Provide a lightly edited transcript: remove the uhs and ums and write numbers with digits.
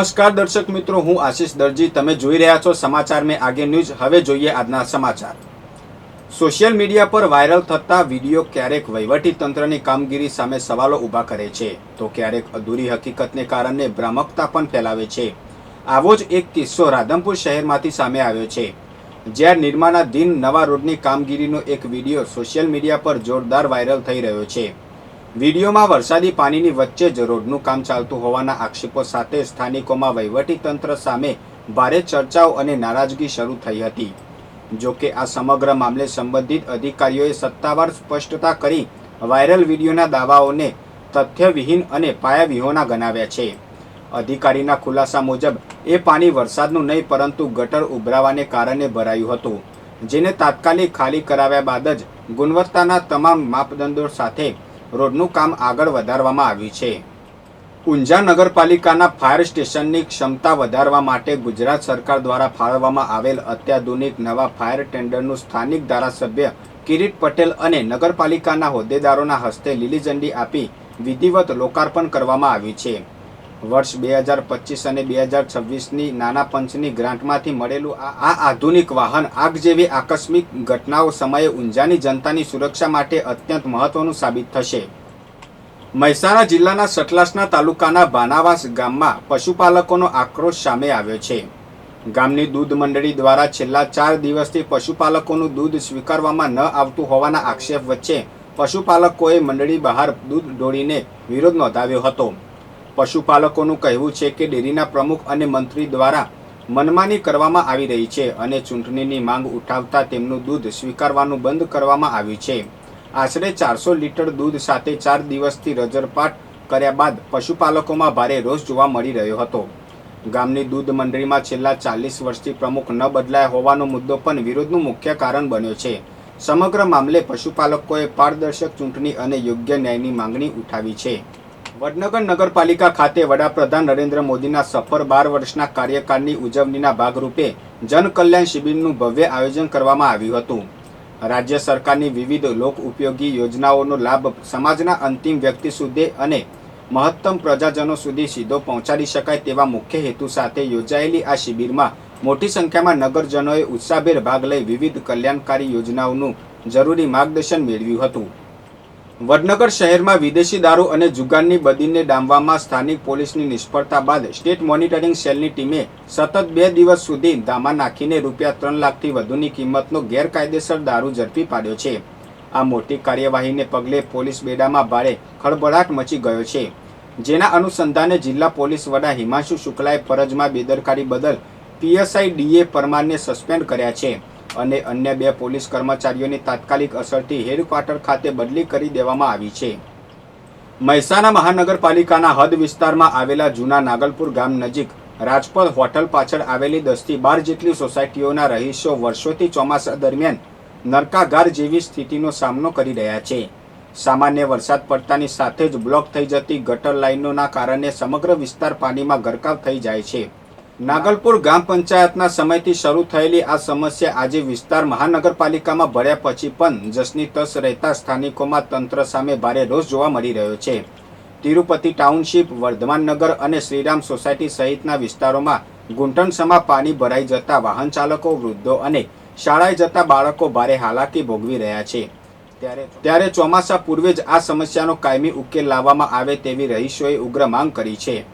નમસ્કાર દર્શક મિત્રો, હું આશીષ દરજી. તમે જોઈ રહ્યા છો સમાચાર મેં આગે ન્યૂઝ. હવે જોઈએ આજના સમાચાર. સોશિયલ મીડિયા પર વાયરલ થતા વિડીયો ક્યારેક વહીવટી તંત્રની કામગીરી સામે સવાલો ઊભા કરે છે, તો ક્યારેક અધૂરી હકીકતને કારણે ભ્રામકતા પણ ફેલાવે છે. આવો જ એક કિસ્સો રાધનપુર શહેરમાંથી સામે આવ્યો છે, જ્યાં નિર્માણાધીન નવા રોડની કામગીરીનો એક વિડીયો સોશિયલ મીડિયા પર જોરદાર વાયરલ થઈ રહ્યો છે. વિડીયોમાં વરસાદી પાણીની વચ્ચે જ રોડનું કામ ચાલતું હોવાના આક્ષેપો સાથે સ્થાનિકોમાં વહીવટીતંત્ર સામે ભારે ચર્ચાઓ અને નારાજગી શરૂ થઈ હતી. જો કે આ સમગ્ર મામલે સંબંધિત અધિકારીઓએ સત્તાવાર સ્પષ્ટતા કરી વાયરલ વિડીયોના દાવાઓને તથ્યવિહીન અને પાયાવિહોણા ગણાવ્યા છે. અધિકારીના ખુલાસા મુજબ એ પાણી વરસાદનું નહીં પરંતુ ગટર ઉભરાવાને કારણે ભરાયું હતું, જેને તાત્કાલિક ખાલી કરાવ્યા બાદ જ ગુણવત્તાના તમામ માપદંડો સાથે રોડનું કામ આગળ વધારવામાં આવ્યું છે. ઊંઝા નગરપાલિકાના ફાયર સ્ટેશનની ક્ષમતા વધારવા માટે ગુજરાત સરકાર દ્વારા ફાળવવામાં આવેલ અત્યાધુનિક નવા ફાયર ટેન્ડરનું સ્થાનિક ધારાસભ્ય કિરીટ પટેલ અને નગરપાલિકાના હોદ્દેદારોના હસ્તે લીલી ઝંડી આપી વિધિવત લોકાર્પણ કરવામાં આવ્યું છે. વર્ષ 2025 અને 2026ની નાના પંચની ગ્રાન્ટમાંથી મળેલું આ આધુનિક વાહન આગ જેવી આકસ્મિક ઘટનાઓ સમયે ઊંઝાની જનતાની સુરક્ષા માટે અત્યંત મહત્વનું સાબિત થશે. મહેસાણા જિલ્લાના સતલાસના તાલુકાના બાનાવાસ ગામમાં પશુપાલકોનો આક્રોશ સામે આવ્યો છે. ગામની દૂધ મંડળી દ્વારા છેલ્લા 4 દિવસથી પશુપાલકોનું દૂધ સ્વીકારવામાં ન આવતું હોવાના આક્ષેપ વચ્ચે પશુપાલકોએ મંડળી બહાર દૂધ ઢોળીને વિરોધ નોંધાવ્યો હતો. પશુપાલકોનું કહેવું છે કે ડેરીના પ્રમુખ અને મંત્રી દ્વારા મનમાની કરવામાં આવી રહી છે અને ચૂંટણીની માંગ ઉઠાવતા તેમનું દૂધ સ્વીકારવાનું બંધ કરવામાં આવ્યું છે. આશરે 400 લીટર દૂધ સાથે 4 દિવસથી રજરપાટ કર્યા બાદ પશુપાલકોમાં ભારે રોષ જોવા મળી રહ્યો હતો. ગામની દૂધ મંડળીમાં છેલ્લા 40 વર્ષથી પ્રમુખ ન બદલાયા હોવાનો મુદ્દો પણ વિરોધનું મુખ્ય કારણ બન્યો છે. સમગ્ર મામલે પશુપાલકોએ પારદર્શક ચૂંટણી અને યોગ્ય ન્યાયની માંગણી ઉઠાવી છે. વડનગર નગરપાલિકા ખાતે વડાપ્રધાન નરેન્દ્ર મોદીના સફળ 12 વર્ષના કાર્યકાળની ઉજવણીના ભાગરૂપે જનકલ્યાણ શિબિરનું ભવ્ય આયોજન કરવામાં આવ્યું હતું. રાજ્ય સરકારની વિવિધ લોક ઉપયોગી યોજનાઓનો લાભ સમાજના અંતિમ વ્યક્તિ સુધી અને મહત્તમ પ્રજાજનો સુધી સીધો પહોંચાડી શકાય તેવા મુખ્ય હેતુ સાથે યોજાયેલી આ શિબિરમાં મોટી સંખ્યામાં નગરજનોએ ઉત્સાહભેર ભાગ લઈ વિવિધ કલ્યાણકારી યોજનાઓનું જરૂરી માર્ગદર્શન મેળવ્યું હતું. વડનગર શહેરમાં વિદેશી દારૂ અને જુગારની બદીને ડામવામાં સ્થાનિક પોલીસની નિષ્ફળતા બાદ સ્ટેટ મોનિટરિંગ સેલની ટીમે સતત 2 દિવસ સુધી ધામા નાખીને રૂપિયા 3 લાખથી વધુની કિંમતનો ગેરકાયદેસર દારૂ ઝડપી પાડ્યો છે. આ મોટી કાર્યવાહીને પગલે પોલીસ બેડામાં ભારે ખળભળાટ મચી ગયો છે, જેના અનુસંધાને જિલ્લા પોલીસ વડા હિમાંશુ શુક્લાએ ફરજમાં બેદરકારી બદલ પીએસઆઈ ડીએ પરમારને સસ્પેન્ડ કર્યા છે અને અન્ય 2 પોલીસ કર્મચારીઓની તાત્કાલિક અસરથી હેડક્વાર્ટર ખાતે બદલી કરી દેવામાં આવી છે. મહેસાણા મહાનગરપાલિકાના હદ વિસ્તારમાં આવેલા જૂના નાગલપુર ગામ નજીક રાજપથ હોટલ પાછળ આવેલી 10 થી 12 જેટલી સોસાયટીઓના રહીશો વર્ષોથી ચોમાસા દરમિયાન નરકાગાર જેવી સ્થિતિનો સામનો કરી રહ્યા છે. સામાન્ય વરસાદ પડતાની સાથે જ બ્લોક થઈ જતી ગટર લાઇનોના કારણે સમગ્ર વિસ્તાર પાણીમાં ગરકાવ થઈ જાય છે. નાગલપુર ગ્રામ પંચાયતના સમયથી શરૂ થયેલી આ સમસ્યા આજે વિસ્તાર મહાનગરપાલિકામાં ભળ્યા પછી પણ જસની તસ રહેતા સ્થાનિકોમાં તંત્ર સામે ભારે રોષ જોવા મળી રહ્યો છે. તિરુપતિ ટાઉનશીપ, વર્ધમાન નગર અને શ્રીરામ સોસાયટી સહિતના વિસ્તારોમાં ઘૂંટણસમાં પાણી ભરાઈ જતા વાહન ચાલકો, વૃદ્ધો અને શાળાએ જતા બાળકો ભારે હાલાકી ભોગવી રહ્યા છે. ત્યારે ચોમાસા પૂર્વે જ આ સમસ્યાનો કાયમી ઉકેલ લાવવામાં આવે તેવી રહીશોએ ઉગ્ર માંગ કરી છે.